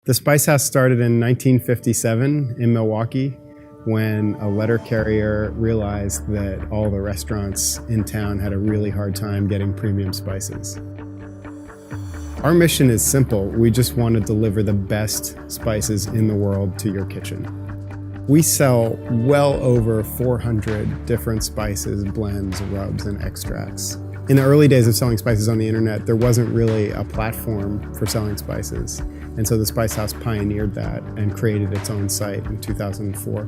The Spice House started in 1957 in Milwaukee when a letter carrier realized that all the restaurants in town had a really hard time getting premium spices. Our mission is simple. We just want to deliver the best spices in the world to your kitchen. We sell well over 400 different spices, blends, rubs, and extracts. In the early days of selling spices on the internet, there wasn't really a platform for selling spices. And so the Spice House pioneered that and created its own site in 2004.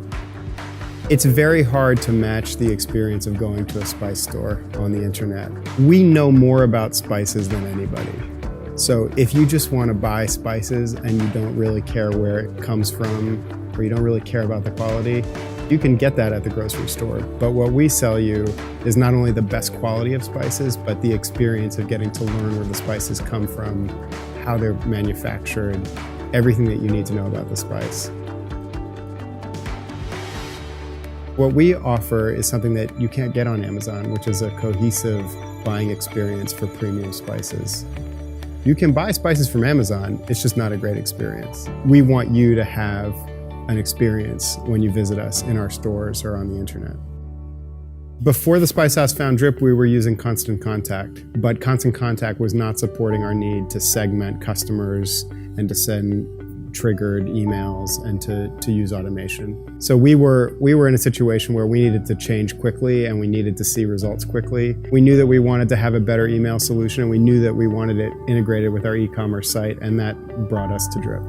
It's very hard to match the experience of going to a spice store on the internet. We know more about spices than anybody. So if you just want to buy spices and you don't really care where it comes from, or you don't really care about the quality, you can get that at the grocery store. But what we sell you is not only the best quality of spices, but the experience of getting to learn where the spices come from, how they're manufactured, everything that you need to know about the spice. What we offer is something that you can't get on Amazon, which is a cohesive buying experience for premium spices. You can buy spices from Amazon, it's just not a great experience. We want you to have an experience when you visit us in our stores or on the internet. Before the Spice House found Drip, we were using Constant Contact, but Constant Contact was not supporting our need to segment customers and to send triggered emails and to use automation. So we were in a situation where we needed to change quickly and we needed to see results quickly. We knew that we wanted to have a better email solution, and we knew that we wanted it integrated with our e-commerce site, and that brought us to Drip.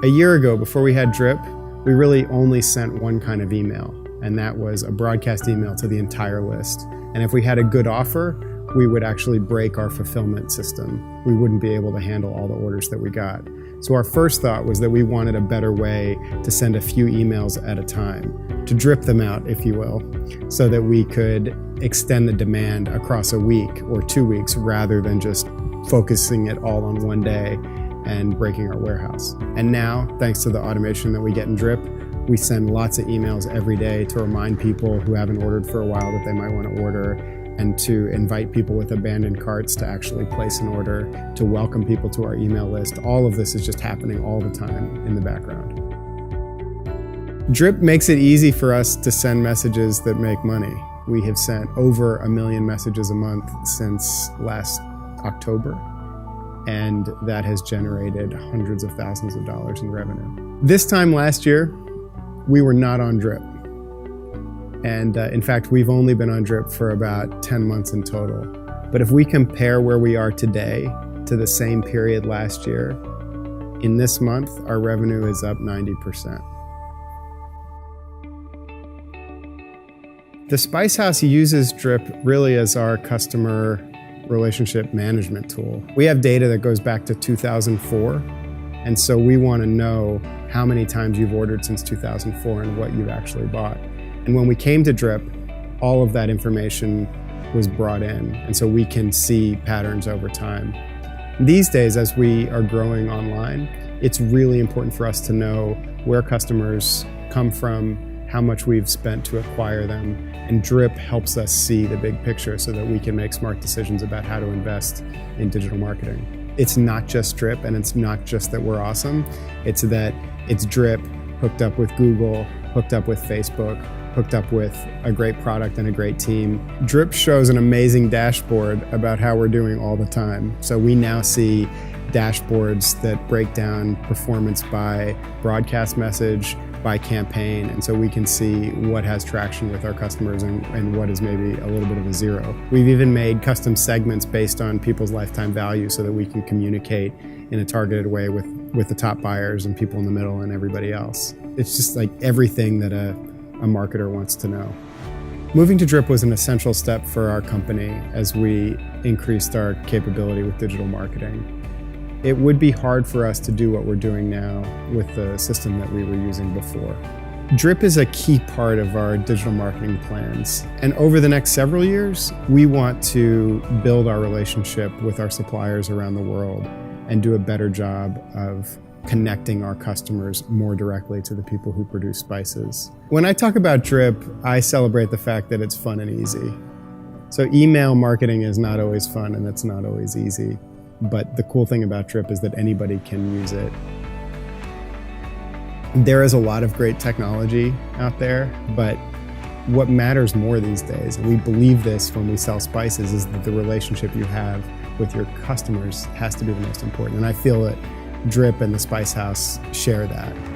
A year ago, before we had Drip, we really only sent one kind of email, and that was a broadcast email to the entire list. And if we had a good offer, we would actually break our fulfillment system. We wouldn't be able to handle all the orders that we got. So our first thought was that we wanted a better way to send a few emails at a time, to drip them out, if you will, so that we could extend the demand across a week or 2 weeks rather than just focusing it all on one day and breaking our warehouse. And now, thanks to the automation that we get in Drip, we send lots of emails every day to remind people who haven't ordered for a while that they might want to order, and to invite people with abandoned carts to actually place an order, to welcome people to our email list. All of this is just happening all the time in the background. Drip makes it easy for us to send messages that make money. We have sent over 1 million messages a month since last October, and that has generated hundreds of thousands of dollars in revenue. This time last year, we were not on Drip. And in fact, we've only been on Drip for about 10 months in total. But if we compare where we are today to the same period last year, in this month, our revenue is up 90%. The Spice House uses Drip really as our customer relationship management tool. We have data that goes back to 2004, and so we want to know how many times you've ordered since 2004 and what you've actually bought. And when we came to Drip, all of that information was brought in, and so we can see patterns over time. These days, as we are growing online, it's really important for us to know where customers come from, how much we've spent to acquire them, and Drip helps us see the big picture so that we can make smart decisions about how to invest in digital marketing. It's not just Drip, and it's not just that we're awesome. It's that it's Drip hooked up with Google, hooked up with Facebook, hooked up with a great product and a great team. Drip shows an amazing dashboard about how we're doing all the time. So we now see dashboards that break down performance by broadcast message, by campaign, and so we can see what has traction with our customers and what is maybe a little bit of a zero. We've even made custom segments based on people's lifetime value so that we can communicate in a targeted way with the top buyers and people in the middle and everybody else. It's just like everything that a marketer wants to know. Moving to Drip was an essential step for our company as we increased our capability with digital marketing. It would be hard for us to do what we're doing now with the system that we were using before. Drip is a key part of our digital marketing plans. And over the next several years, we want to build our relationship with our suppliers around the world and do a better job of connecting our customers more directly to the people who produce spices. When I talk about Drip, I celebrate the fact that it's fun and easy. So email marketing is not always fun and it's not always easy. But when you can connect with your customers, you can build a better relationship with them. But the cool thing about Drip is that anybody can use it. There is a lot of great technology out there, but what matters more these days, and we believe this when we sell spices, is that the relationship you have with your customers has to be the most important. And I feel that Drip and the Spice House share that.